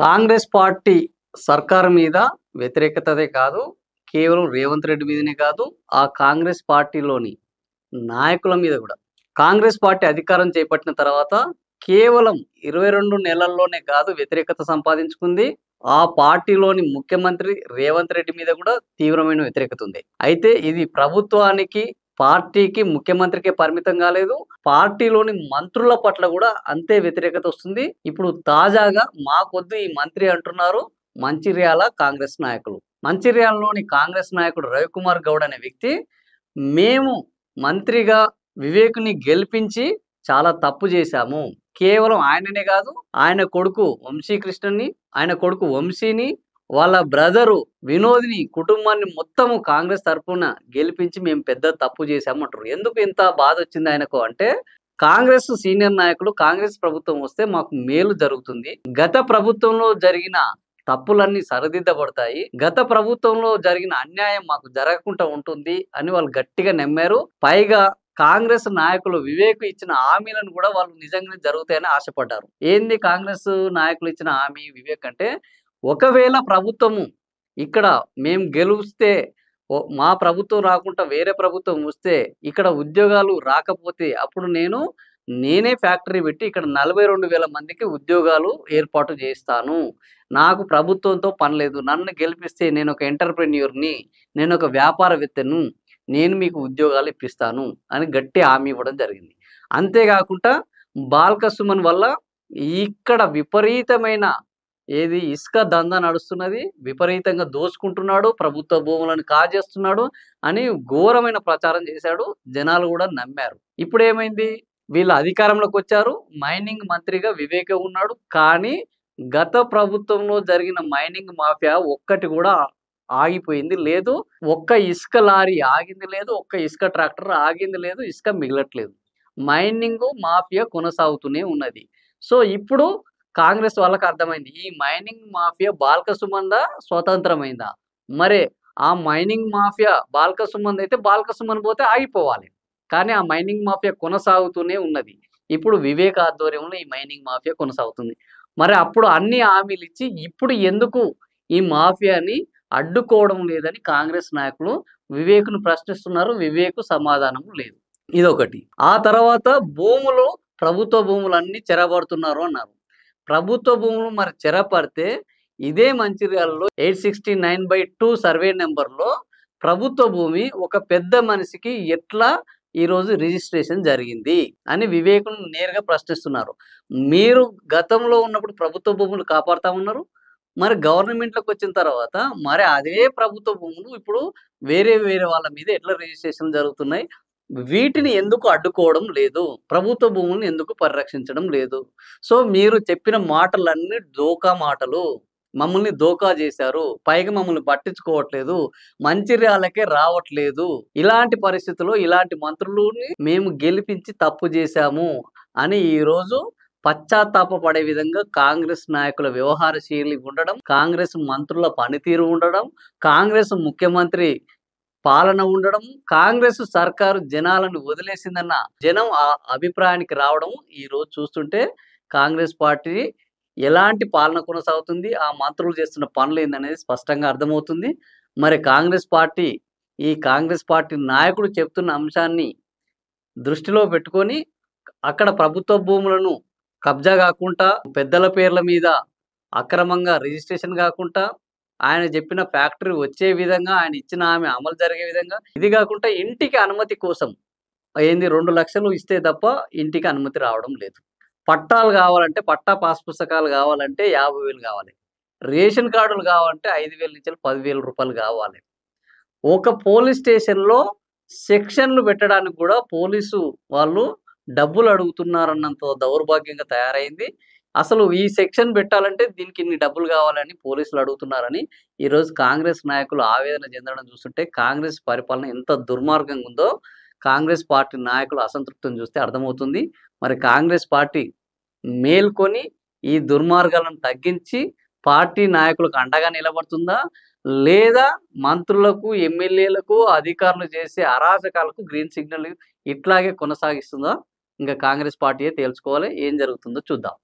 Congress party సర్కారు మీద వ్యతిరేకతదే కాదు. కేవలం రేవంత్ రెడ్డి మీదనే కాదు. ఆ కాంగ్రెస్ పార్టీలోని నాయకుల మీద గూడా. కాంగ్రెస్ పార్టీ అధికారం చేపట్టిన తర్వాత కేవలం 22 నెలల్లోనే కాదు వ్యతిరేకత సంపాదించుకుంది. ఆ పార్టీలోని ముఖ్యమంత్రి రేవంత్ రెడ్డి మీద గూడా తీవ్రమైన వ్యతిరేకత ఉంది. అయితే ఇది ప్రభుత్వానికి, పార్టీకి, ముఖ్యమంత్రికే పరిమితం కాలేదు. పార్టీలోని మంత్రుల పట్ల గూడా అంతే వ్యతిరేకత వస్తుంది. ఇప్పుడు తాజాగా మాకొద్దు ఈ మంత్రి అంటున్నారు మంచిర్యాల కాంగ్రెస్ నాయకులు. మంచిర్యాలలోని కాంగ్రెస్ నాయకుడు రవికుమార్ గౌడ్ అనే వ్యక్తి, మేము మంత్రిగా వివేక్‌ని గెలిపించి చాలా తప్పు చేశాము. కేవలం ఆయననే గాదు, ఆయన కొడుకు వంశీకృష్ణని, ఆయన కొడుకు వంశీని, వాళ్ళ బ్రదరు వినోద్‌ని, కుటుంబాన్ని మొత్తము కాంగ్రెస్ తరపున గెలిపించి మేము పెద్ద తప్పు చేశాము అంటుర్రు. ఎందుకు ఇంత బాధొచ్చింది ఆయనకు అంటే, కాంగ్రెస్ సీనియర్ నాయకులు కాంగ్రెస్ ప్రభుత్వం వస్తే మాకు మేలు జరుగుతుంది. గత ప్రభుత్వంలో జరిగిన తప్పులన్నీ సరిదిద్దబడతాయి. గత ప్రభుత్వంలో జరిగిన అన్యాయం మాకు జరగకుండా ఉంటుంది అని వాళ్ళు గట్టిగా నమ్మారు. పైగా కాంగ్రెస్ నాయకులు వివేక్ ఇచ్చిన హామీలను గూడా వాళ్ళు నిజంగానే జరుగుతాయని ఆశపడ్డారు. ఏంది కాంగ్రెస్ నాయకులు ఇచ్చిన హామీ వివేక్ అంటే, ఒకవేళ ప్రభుత్వము ఇక్కడ మేము గెలుస్తే మా ప్రభుత్వం రాకుండా వేరే ప్రభుత్వం వస్తే ఇక్కడ ఉద్యోగాలు రాకపోతే అప్పుడు నేనే ఫ్యాక్టరీ పెట్టి ఇక్కడ 42,000 మందికి ఉద్యోగాలు ఏర్పాటు చేస్తాను. నాకు ప్రభుత్వంతో పని లేదు. నన్ను గెలిపిస్తే నేనొక ఎంటర్‌ప్రెన్యూర్‌ని, నేనొక వ్యాపారవేత్తను. నేను మీకు ఉద్యోగాలు ఇప్పిస్తాను అని గట్టి హామీ ఇవ్వడం జరిగింది. అంతేగాకుండా బాల్క సుమన్ వల్ల ఇక్కడ విపరీతమైన ఇసుక దందా నడుస్తున్నది. విపరీతంగా దోసుకుంటున్నాడు. ప్రభుత్వ భూములను కాజేస్తున్నాడు అని ఘోరమైన ప్రచారం చేశాడు. జనాలు గూడా నమ్మారు. ఇప్పుడేమైంది? వీళ్ళు అధికారంలోకొచ్చారు. మైనింగ్ మంత్రిగా వివేకే ఉన్నాడు. కానీ గత ప్రభుత్వంలో జరిగిన మైనింగ్ మాఫియా ఒక్కటి గూడా ఆగిపోయింది లేదు. ఒక్క ఇసుక లారీ ఆగింది లేదు. ఒక్క ఇసుక ట్రాక్టర్ ఆగింది లేదు. ఇసుక మిగలట్లేదు. మైనింగు మాఫియా కొనసాగుతూనే ఉన్నది. సో, ఇప్పుడు కాంగ్రెస్ వాళ్ళకి అర్థమైంది. ఈ మైనింగ్ మాఫియా బాల్క సుమన్‌దా? స్వతంత్రమైందా? మరే ఆ మైనింగ్ మాఫియా బాల్క సుమన్‌దైతే బాల్క సుమన్ పోతే ఆగిపోవాలి. కానీ ఆ మైనింగ్ మాఫియా కొనసాగుతూనే ఉన్నది. ఇప్పుడు వివేక్ ఆధ్వర్యంలో ఈ మైనింగ్ మాఫియా కొనసాగుతుంది. మరి అప్పుడు అన్ని హామీలిచ్చి ఇప్పుడు ఎందుకు ఈ మాఫియాని అడ్డుకోవడం లేదని కాంగ్రెస్ నాయకులు వివేక్‌ను ప్రశ్నిస్తున్నారు. వివేక్ సమాధానం లేదు. ఇదొకటి. ఆ తర్వాత ప్రభుత్వ భూములన్నీ చెరబడుతున్నారు అన్నారు. ప్రభుత్వ భూములు మరి చెరపడితే ఇదే మంచిర్యాలలో 869/2 సర్వే నంబర్‌లో ప్రభుత్వ భూమి ఒక పెద్ద మనిషికి ఎట్లా ఈరోజు రిజిస్ట్రేషన్ జరిగింది అని వివేక్‌ను నేరుగా ప్రశ్నిస్తున్నారు. మీరు గతంలో ఉన్నప్పుడు ప్రభుత్వ భూములు కాపాడుతా ఉన్నారు. మరి గవర్నమెంట్‌లోకొచ్చిన తర్వాత మరి అదే ప్రభుత్వ భూములు ఇప్పుడు వేరే వాళ్ళ మీద ఎట్లా రిజిస్ట్రేషన్ జరుగుతున్నాయి? వీటిని ఎందుకు అడ్డుకోవడం లేదు? ప్రభుత్వ భూముల్ని ఎందుకు పరిరక్షించడం లేదు? సో, మీరు చెప్పిన మాటలన్నీ డోకా మాటలు. మమ్మల్ని దోకా జేశారు. పైగా మమ్మల్ని పట్టించుకోవట్లేదు. మంచిర్యాలకే రావట్లేదు. ఇలాంటి పరిస్థితుల్లో ఇలాంటి మంత్రులని మేము గెలిపించి తప్పు జేశాము అని ఈరోజు పశ్చాత్తాపపడే విధంగా కాంగ్రెస్ నాయకుల వ్యవహార శైలి ఉండడం, కాంగ్రెస్ మంత్రుల పనితీరు ఉండడం, కాంగ్రెస్ ముఖ్యమంత్రి పాలన ఉండడం, కాంగ్రెస్ సర్కారు జనాలను వదిలేసిందన్న జనం ఆ అభిప్రాయానికి రావడం ఈరోజు చూస్తుంటే కాంగ్రెస్ పార్టీ ఎలాంటి పాలన కొనసాగుతుంది, ఆ మంత్రులు చేస్తున్న పనులేందనేది స్పష్టంగా అర్థమవుతుంది. మరి కాంగ్రెస్ పార్టీ నాయకుడు చెప్తున్న అంశాన్ని దృష్టిలో పెట్టుకొని అక్కడ ప్రభుత్వ భూములను కబ్జా గాకుండా, పెద్దల పేర్ల మీద అక్రమంగా రిజిస్ట్రేషన్ గాకుండా, ఆయన చెప్పిన ఫ్యాక్టరీ వచ్చే విధంగా, ఆయన ఇచ్చిన హామీ అమలు జరిగే విధంగా, ఇది గాకుండా ఇంటికి అనుమతి కోసం 2,00,000 ఇస్తే తప్ప ఇంటికి అనుమతి రావడం లేదు. పట్టాలు గావాలంటే పట్టా పాస్ పుస్తకాలు గావాలంటే 50,000 గావాలి. రేషన్ కార్డులు గావాలంటే 5,000 నుంచి 10,000 రూపాయలు గావాలి. ఒక పోలీస్ స్టేషన్‌లో సెక్షన్‌లు పెట్టడానికి గూడా పోలీసు వాళ్ళు డబ్బులు అడుగుతున్నారన్నంత దౌర్భాగ్యంగా తయారైంది. అసలు ఈ సెక్షన్ పెట్టాలంటే దీనికి ఇన్ని డబ్బులు కావాలని పోలీసులు అడుగుతున్నారని ఈరోజు కాంగ్రెస్ నాయకులు ఆవేదన చెందడం చూస్తుంటే కాంగ్రెస్ పరిపాలన ఎంత దుర్మార్గంగా ఉందో కాంగ్రెస్ పార్టీ నాయకుల అసంతృప్తిని చూస్తే అర్థమవుతుంది. మరి కాంగ్రెస్ పార్టీ మేల్కొని ఈ దుర్మార్గాలను తగ్గించి పార్టీ నాయకులకు అండగా నిలబడుతుందా? లేదా మంత్రులకు, ఎమ్మెల్యేలకు, అధికారులు చేసే అరాచకాలకు గ్రీన్ సిగ్నల్ ఇట్లాగే కొనసాగిస్తుందా? ఇంకా కాంగ్రెస్ పార్టీయే తేల్చుకోవాలి. ఏం జరుగుతుందో చూద్దాం.